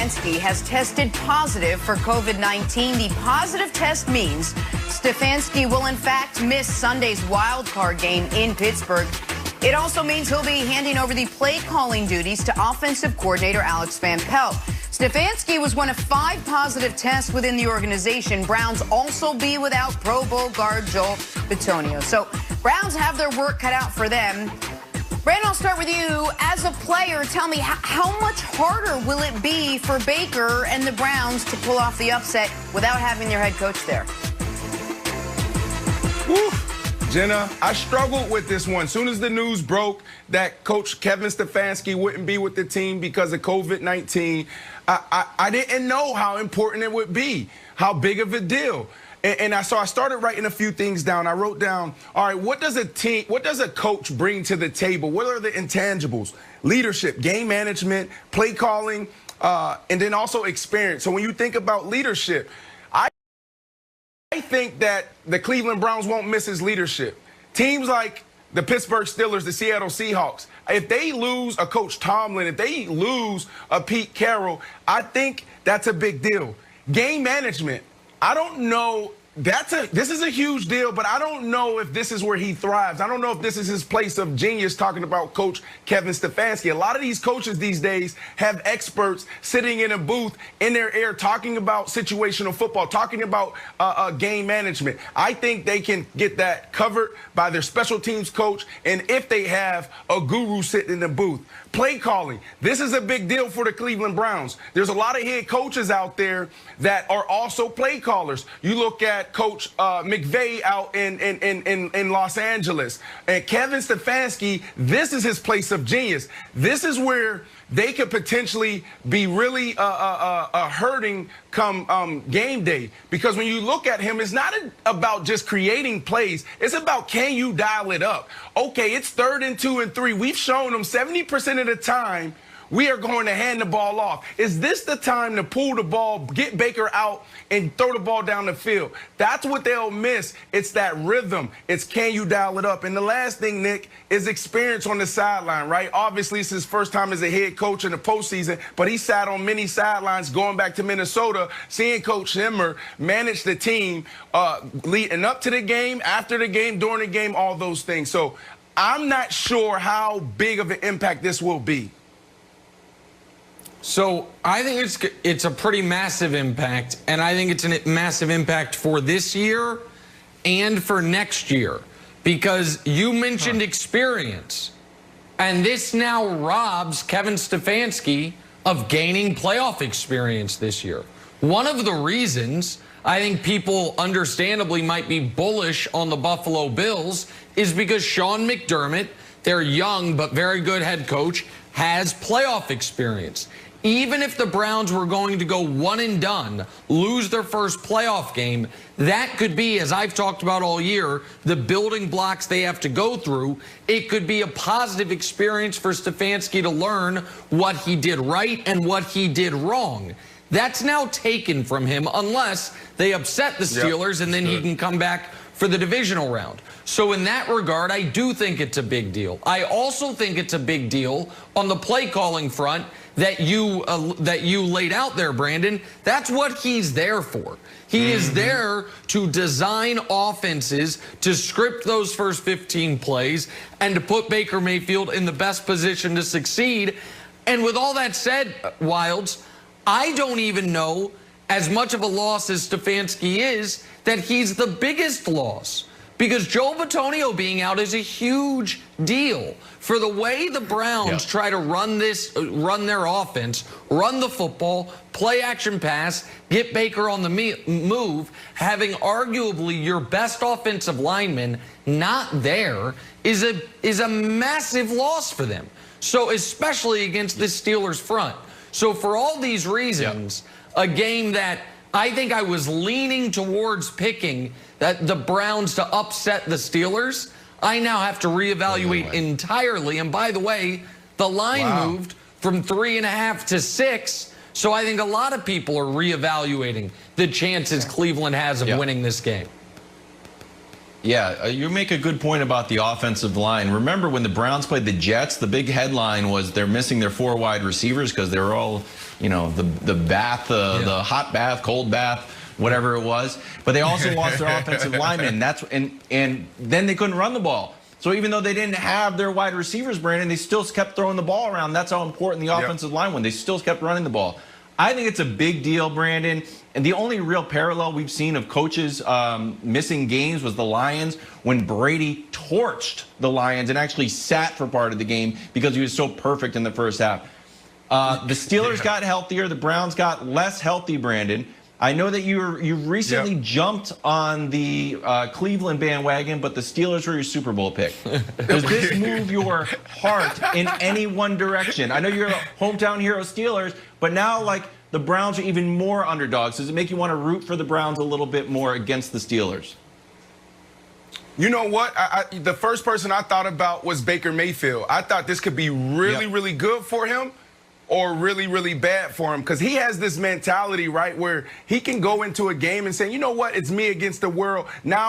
Stefanski has tested positive for COVID-19. The positive test means Stefanski will in fact miss Sunday's wild card game in Pittsburgh. It also means he'll be handing over the play calling duties to offensive coordinator Alex Van Pelt. Stefanski was one of 5 positive tests within the organization. Browns also be without Pro Bowl guard Joel Bitonio. So Browns have their work cut out for them. Brandon, I'll start with you. As a player, tell me, how much harder will it be for Baker and the Browns to pull off the upset without having their head coach there? Woo. Jenna, I struggled with this one. As soon as the news broke that Coach Kevin Stefanski wouldn't be with the team because of COVID-19, I didn't know how important it would be, how big of a deal. So I started writing a few things down. I wrote down, all right, what does a coach bring to the table? What are the intangibles? Leadership, game management, play calling, and then also experience. So when you think about leadership, I think that the Cleveland Browns won't miss his leadership. Teams like the Pittsburgh Steelers, the Seattle Seahawks, if they lose a Coach Tomlin, if they lose a Pete Carroll, I think that's a big deal. Game management, I don't know. This is a huge deal, but I don't know if this is where he thrives. I don't know if this is his place of genius, talking about Coach Kevin Stefanski. A lot of these coaches these days have experts sitting in a booth in their ear talking about situational football, talking about game management. I think they can get that covered by their special teams coach, and if they have a guru sitting in the booth. Play calling. This is a big deal for the Cleveland Browns. There's a lot of head coaches out there that are also play callers. You look at Coach McVay out in Los Angeles. And Kevin Stefanski, this is his place of genius. This is where they could potentially be really hurting come game day. Because when you look at him, it's not about just creating plays. It's about, can you dial it up? Okay, it's 3rd and 2 and 3. We've shown them 70% of the time we are going to hand the ball off. Is this the time to pull the ball, get Baker out, and throw the ball down the field? That's what they'll miss. It's that rhythm. It's, can you dial it up? And the last thing, Nick, is experience on the sideline, right? Obviously, it's his first time as a head coach in the postseason, but he sat on many sidelines going back to Minnesota, seeing Coach Zimmer manage the team leading up to the game, after the game, during the game, all those things. So I'm not sure how big of an impact this will be. So I think it's a pretty massive impact, and I think it's a massive impact for this year and for next year, because you mentioned experience, and this now robs Kevin Stefanski of gaining playoff experience this year. One of the reasons I think people understandably might be bullish on the Buffalo Bills is because Sean McDermott, their young but very good head coach, has playoff experience. Even if the Browns were going to go one and done, lose their first playoff game, that could be, as I've talked about all year, the building blocks they have to go through. It could be a positive experience for Stefanski to learn what he did right and what he did wrong. That's now taken from him unless they upset the Steelers, and then he can come back for the divisional round. So in that regard, I do think it's a big deal. I also think it's a big deal on the play calling front that you laid out there, Brandon. That's what he's there for. He is there to design offenses, to script those first 15 plays, and to put Baker Mayfield in the best position to succeed. And with all that said, Wilds, I don't even know, as much of a loss as Stefanski is, that he's the biggest loss. Because Joel Bitonio being out is a huge deal for the way the Browns try to run their offense, run the football, play action pass, get Baker on the move. Having arguably your best offensive lineman not there is a massive loss for them. So especially against this Steelers front. So for all these reasons, a game that I think I was leaning towards picking that the Browns to upset the Steelers, I now have to reevaluate entirely. And by the way, the line moved from 3.5 to 6. So I think a lot of people are reevaluating the chances Cleveland has of winning this game. Yeah, you make a good point about the offensive line. Remember when the Browns played the Jets, the big headline was they're missing their 4 wide receivers because they were all the bath, the hot bath, cold bath, whatever it was. But they also lost their offensive lineman. And then they couldn't run the ball. So even though they didn't have their wide receivers, Brandon, they still kept throwing the ball around. That's how important the offensive line was. They still kept running the ball. I think it's a big deal, Brandon. And the only real parallel we've seen of coaches missing games was the Lions, when Brady torched the Lions and actually sat for part of the game because he was so perfect in the first half. The Steelers got healthier. The Browns got less healthy, Brandon. I know that you recently jumped on the Cleveland bandwagon, but the Steelers were your Super Bowl pick. Does this move your heart in any one direction? I know you're a hometown hero Steelers, but now, like, the Browns are even more underdogs. Does it make you want to root for the Browns a little bit more against the Steelers? You know what? The first person I thought about was Baker Mayfield. I thought this could be really good for him, or really bad for him, because he has this mentality, right, where he can go into a game and say, you know what, it's me against the world. Now